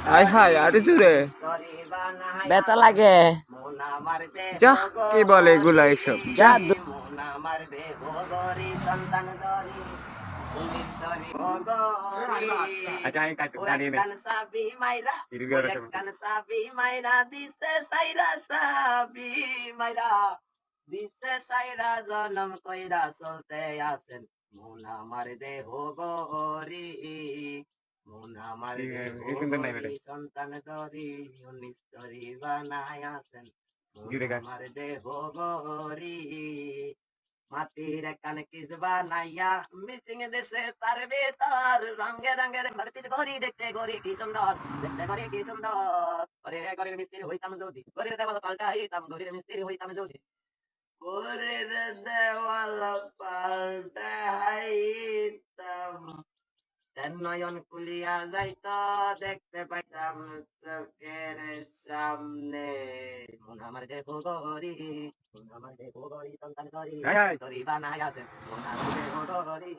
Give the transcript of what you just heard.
আয় হায় আরে জোরে ব্যথা লাগে যা কি বলে এগুলা এসব যা জনম কইরা চলতে আছেন মন আমার দেহ গরি মন আমার দেহ গরি সন্তান ধরি নিস্তরি বানায় আছেন মন আমার দেহ গরি মাটির কানে কিস বানাইয়া মিসিং দেশে তার বেতার রঙে রঙের ভর্তি গরি দেখতে গরি কি সুন্দর দেখতে গরি কি সুন্দর ওরে গরির মিস্ত্রি হইতাম যদি গরির দেওয়াল পাল্টাইতাম গরির মিস্ত্রি হইতাম যদি গরির দেওয়াল পাল্টাইতাম নয়ন কুলিয়া যাইত দেখতে পাইতাম চোখের সামনে মন আমার দেহ গরি মন আমার দেহ গরি সন্তান গরি গরি বানাই আছে মন আমার দেহ গরি